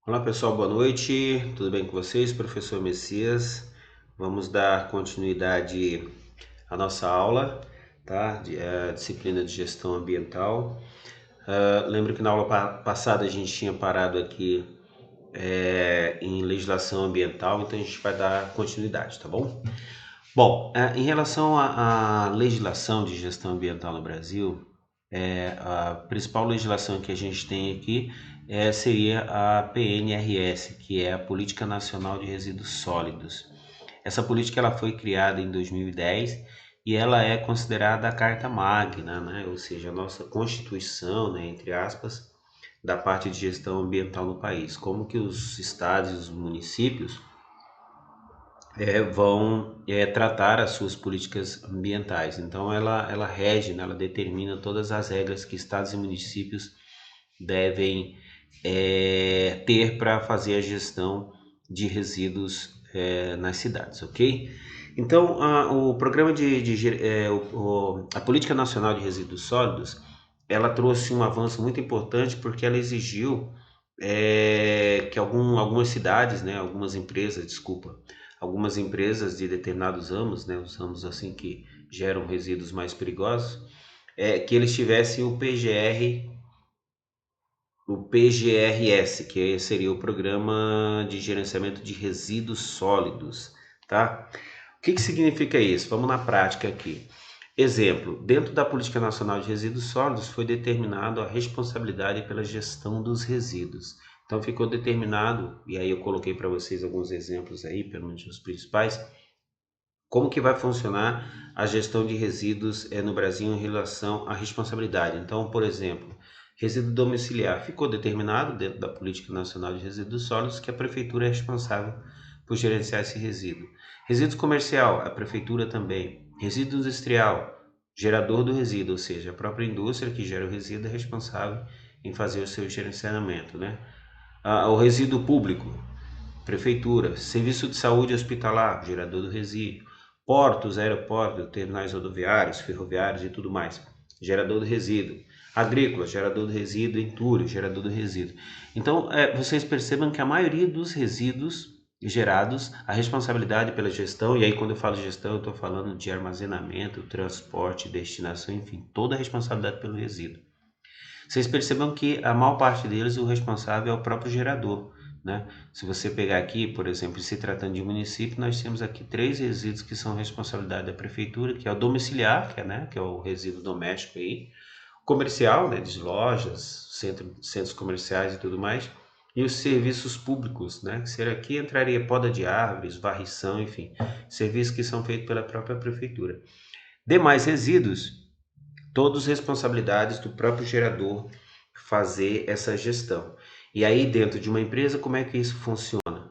Olá pessoal, boa noite, tudo bem com vocês? Professor Messias, vamos dar continuidade à nossa aula, tá? Disciplina de gestão ambiental. Lembro que na aula passada a gente tinha parado aqui em legislação ambiental, então a gente vai dar continuidade, tá bom? Bom, em relação à legislação de gestão ambiental no Brasil, a principal legislação que a gente tem aqui seria a PNRS, que é a Política Nacional de Resíduos Sólidos. Essa política ela foi criada em 2010 e ela é considerada a Carta Magna, né? Ou seja, a nossa Constituição, né, entre aspas, da parte de gestão ambiental no país. Como que os estados e os municípios vão tratar as suas políticas ambientais. Então, ela rege, né, ela determina todas as regras que estados e municípios devem ter para fazer a gestão de resíduos nas cidades, ok? Então, o programa a Política Nacional de Resíduos Sólidos, ela trouxe um avanço muito importante porque ela exigiu que algumas cidades, né, algumas empresas, desculpa, algumas empresas de determinados ramos, né, os ramos assim que geram resíduos mais perigosos, que eles tivessem o PGRS, que seria o Programa de Gerenciamento de Resíduos Sólidos, tá? O que significa isso? Vamos na prática aqui. Exemplo, dentro da Política Nacional de Resíduos Sólidos foi determinado a responsabilidade pela gestão dos resíduos. Então ficou determinado, e aí eu coloquei para vocês alguns exemplos aí, pelo menos os principais, como que vai funcionar a gestão de resíduos no Brasil em relação à responsabilidade. Então, por exemplo, resíduo domiciliar ficou determinado dentro da Política Nacional de Resíduos Sólidos que a prefeitura é responsável por gerenciar esse resíduo. Resíduo comercial, a prefeitura também. Resíduo industrial, gerador do resíduo, ou seja, a própria indústria que gera o resíduo é responsável em fazer o seu gerenciamento, né? O resíduo público, prefeitura, serviço de saúde hospitalar, gerador do resíduo, portos, aeroportos, terminais rodoviários, ferroviários e tudo mais, gerador do resíduo, agrícola, gerador do resíduo, entulho, gerador do resíduo. Então, vocês percebam que a maioria dos resíduos gerados, a responsabilidade pela gestão, e aí quando eu falo gestão, eu estou falando de armazenamento, transporte, destinação, enfim, toda a responsabilidade pelo resíduo. Vocês percebam que a maior parte deles, o responsável é o próprio gerador, né? Se você pegar aqui, por exemplo, se tratando de município, nós temos aqui três resíduos que são responsabilidade da prefeitura, que é o domiciliar, que é o resíduo doméstico aí, comercial, né, de lojas, centros comerciais e tudo mais, e os serviços públicos, né, que seria aqui entraria poda de árvores, varrição, enfim, serviços que são feitos pela própria prefeitura. Demais resíduos, todos responsabilidades do próprio gerador fazer essa gestão. E aí, dentro de uma empresa, como é que isso funciona?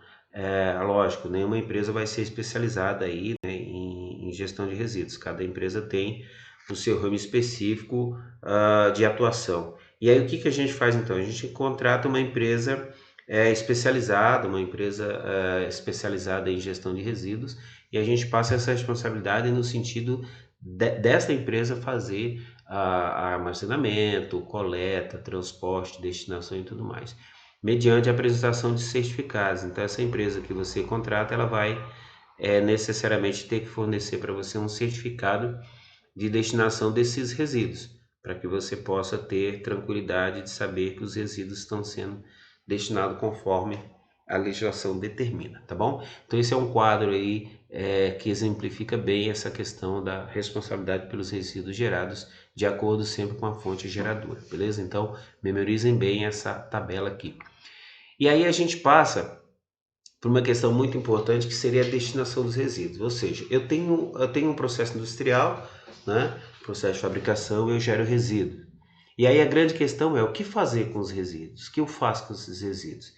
Lógico, nenhuma empresa vai ser especializada aí, né, em gestão de resíduos. Cada empresa tem o seu ramo específico de atuação. E aí, o que, que a gente faz então? A gente contrata uma empresa especializada, uma empresa especializada em gestão de resíduos, e a gente passa essa responsabilidade no sentido desta empresa fazer armazenamento, coleta, transporte, destinação e tudo mais, mediante a apresentação de certificados. Então, essa empresa que você contrata, ela vai necessariamente ter que fornecer para você um certificado de destinação desses resíduos, para que você possa ter tranquilidade de saber que os resíduos estão sendo destinados conforme a legislação determina, tá bom? Então esse é um quadro aí que exemplifica bem essa questão da responsabilidade pelos resíduos gerados de acordo sempre com a fonte geradora, beleza? Então memorizem bem essa tabela aqui. E aí a gente passa por uma questão muito importante que seria a destinação dos resíduos, ou seja, eu tenho um processo industrial, né? Processo de fabricação, eu gero resíduo. E aí a grande questão é o que fazer com os resíduos? O que eu faço com esses resíduos?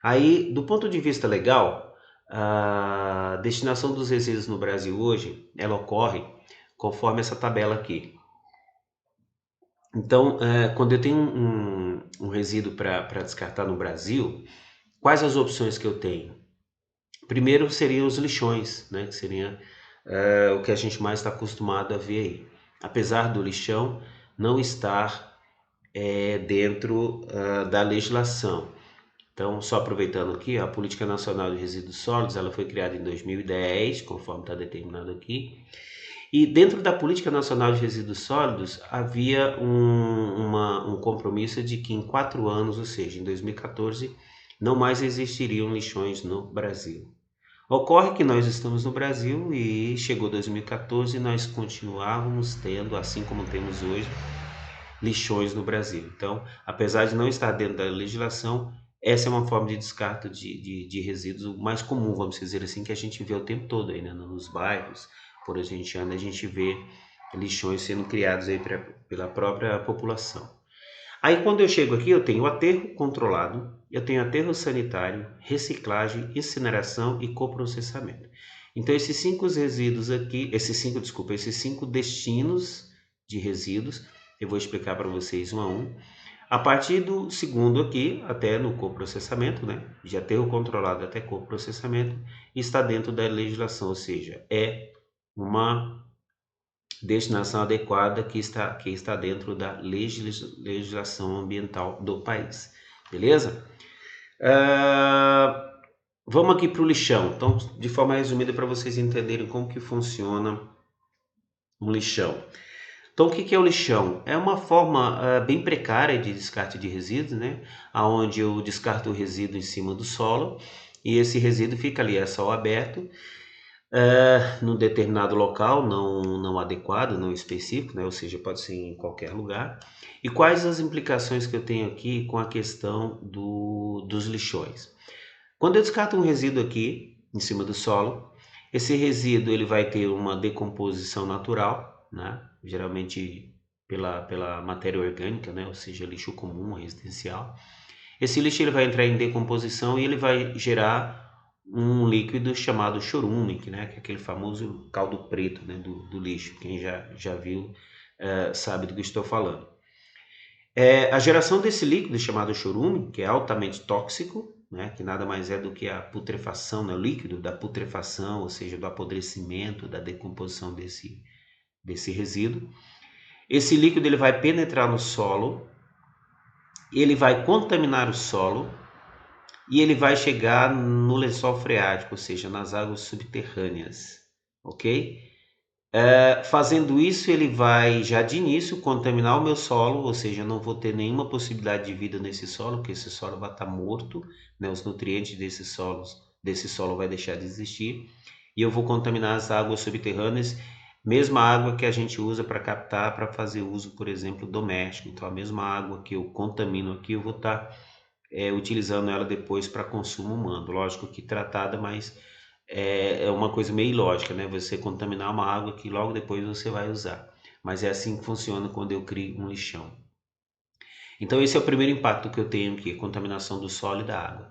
Aí, do ponto de vista legal, a destinação dos resíduos no Brasil hoje, ela ocorre conforme essa tabela aqui. Então, quando eu tenho um resíduo para descartar no Brasil, quais as opções que eu tenho? Primeiro seriam os lixões, né, que seria o que a gente mais está acostumado a ver aí. Apesar do lixão não estar dentro da legislação. Então, só aproveitando aqui, a Política Nacional de Resíduos Sólidos, ela foi criada em 2010, conforme está determinado aqui. E dentro da Política Nacional de Resíduos Sólidos, havia um compromisso de que em 4 anos, ou seja, em 2014, não mais existiriam lixões no Brasil. Ocorre que nós estamos no Brasil e chegou 2014 e nós continuávamos tendo, assim como temos hoje, lixões no Brasil. Então, apesar de não estar dentro da legislação, essa é uma forma de descarte de resíduos o mais comum, vamos dizer assim, que a gente vê o tempo todo aí, né? Nos bairros, por onde a gente anda, a gente vê lixões sendo criados aí pela própria população. Aí quando eu chego aqui, eu tenho aterro controlado, eu tenho aterro sanitário, reciclagem, incineração e coprocessamento. Então esses cinco resíduos aqui, esses cinco destinos de resíduos, eu vou explicar para vocês um a um. A partir do segundo aqui, até no coprocessamento, né? De aterro controlado até coprocessamento, está dentro da legislação, ou seja, é uma destinação adequada que está dentro da legislação ambiental do país. Beleza? Vamos aqui para o lixão. Então, de forma resumida, para vocês entenderem como que funciona um lixão. Então, o que é o lixão? É uma forma bem precária de descarte de resíduos, né? Onde eu descarto o resíduo em cima do solo e esse resíduo fica ali a céu aberto, num determinado local, não adequado, não específico, né? Ou seja, pode ser em qualquer lugar. E quais as implicações que eu tenho aqui com a questão dos lixões? Quando eu descarto um resíduo aqui em cima do solo, esse resíduo ele vai ter uma decomposição natural, né? Geralmente pela matéria orgânica, né? Ou seja, lixo comum, residencial. Esse lixo ele vai entrar em decomposição e ele vai gerar um líquido chamado chorume, né? Que é aquele famoso caldo preto, né? do lixo. Quem já viu sabe do que estou falando. A geração desse líquido chamado chorume, que é altamente tóxico, né, que nada mais é do que a putrefação, né, o líquido da putrefação, ou seja, do apodrecimento, da decomposição desse resíduo. Esse líquido ele vai penetrar no solo, ele vai contaminar o solo e ele vai chegar no lençol freático, ou seja, nas águas subterrâneas, ok? Fazendo isso, ele vai já de início contaminar o meu solo, ou seja, eu não vou ter nenhuma possibilidade de vida nesse solo, porque esse solo vai estar morto, né? Os nutrientes desse solo vai deixar de existir, e eu vou contaminar as águas subterrâneas, mesma água que a gente usa para captar, para fazer uso, por exemplo, doméstico. Então, a mesma água que eu contamino aqui, eu vou estar utilizando ela depois para consumo humano. Lógico que tratada, mas é uma coisa meio ilógica, né? Você contaminar uma água que logo depois você vai usar. Mas é assim que funciona quando eu crio um lixão. Então esse é o primeiro impacto que eu tenho aqui, a contaminação do solo e da água.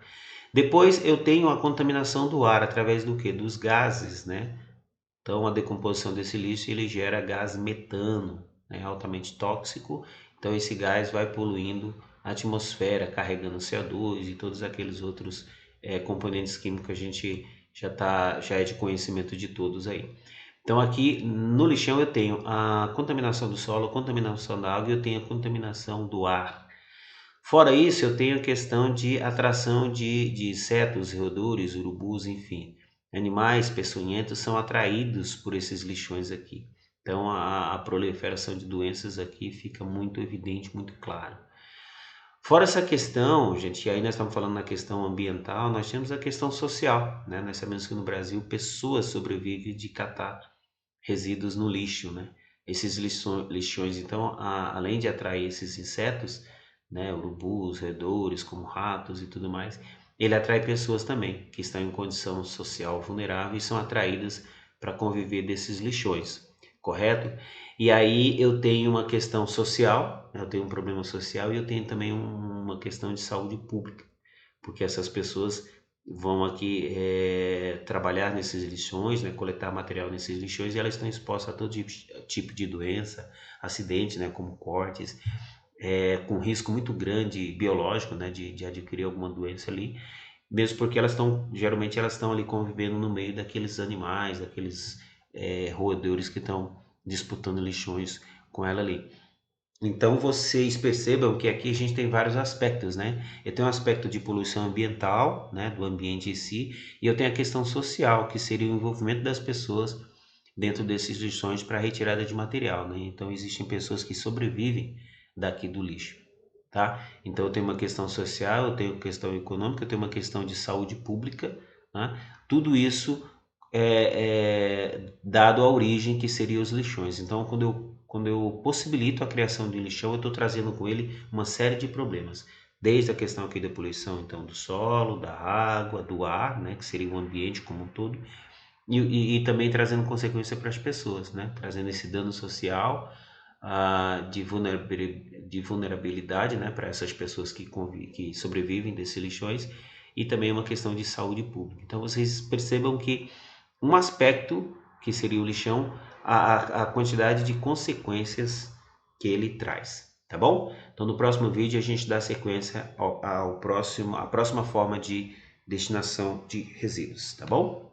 Depois eu tenho a contaminação do ar através do quê? Dos gases, né? Então a decomposição desse lixo ele gera gás metano, né? Altamente tóxico. Então esse gás vai poluindo a atmosfera, carregando CO2 e todos aqueles outros componentes químicos que a gente já é de conhecimento de todos aí. Então aqui no lixão eu tenho a contaminação do solo, a contaminação da água e eu tenho a contaminação do ar. Fora isso, eu tenho a questão de atração de insetos, roedores, urubus, enfim. Animais peçonhentos são atraídos por esses lixões aqui. Então a proliferação de doenças aqui fica muito evidente, muito claro. Fora essa questão, gente, e aí nós estamos falando na questão ambiental, nós temos a questão social, né? Nós sabemos que no Brasil pessoas sobrevivem de catar resíduos no lixo, né? Esses lixões, então, além de atrair esses insetos, né, urubus, roedores, como ratos e tudo mais, ele atrai pessoas também que estão em condição social vulnerável e são atraídas para conviver desses lixões, correto? E aí eu tenho uma questão social, eu tenho um problema social e eu tenho também uma questão de saúde pública, porque essas pessoas vão aqui trabalhar nesses lixões, né, coletar material nesses lixões e elas estão expostas a todo tipo de doença, acidente, né, como cortes, com risco muito grande biológico, né, de adquirir alguma doença ali, mesmo porque geralmente elas estão ali convivendo no meio daqueles animais, daqueles roedores que estão disputando lixões com ela ali. Então vocês percebam que aqui a gente tem vários aspectos, né? Eu tenho um aspecto de poluição ambiental, né, do ambiente em si, e eu tenho a questão social, que seria o envolvimento das pessoas dentro desses lixões para retirada de material, né? Então existem pessoas que sobrevivem daqui do lixo, tá? Então eu tenho uma questão social, eu tenho questão econômica, eu tenho uma questão de saúde pública, né? Tudo isso é dado a origem que seria os lixões. Então quando eu possibilito a criação de um lixão, eu estou trazendo com ele uma série de problemas. Desde a questão aqui da poluição, então, do solo, da água, do ar, né, que seria o ambiente como um todo, e também trazendo consequência para as pessoas, né? Trazendo esse dano social, de vulnerabilidade, né? Para essas pessoas que sobrevivem desses lixões, e também uma questão de saúde pública. Então vocês percebam que um aspecto que seria o lixão, a quantidade de consequências que ele traz, tá bom? Então no próximo vídeo a gente dá sequência à próxima forma de destinação de resíduos, tá bom?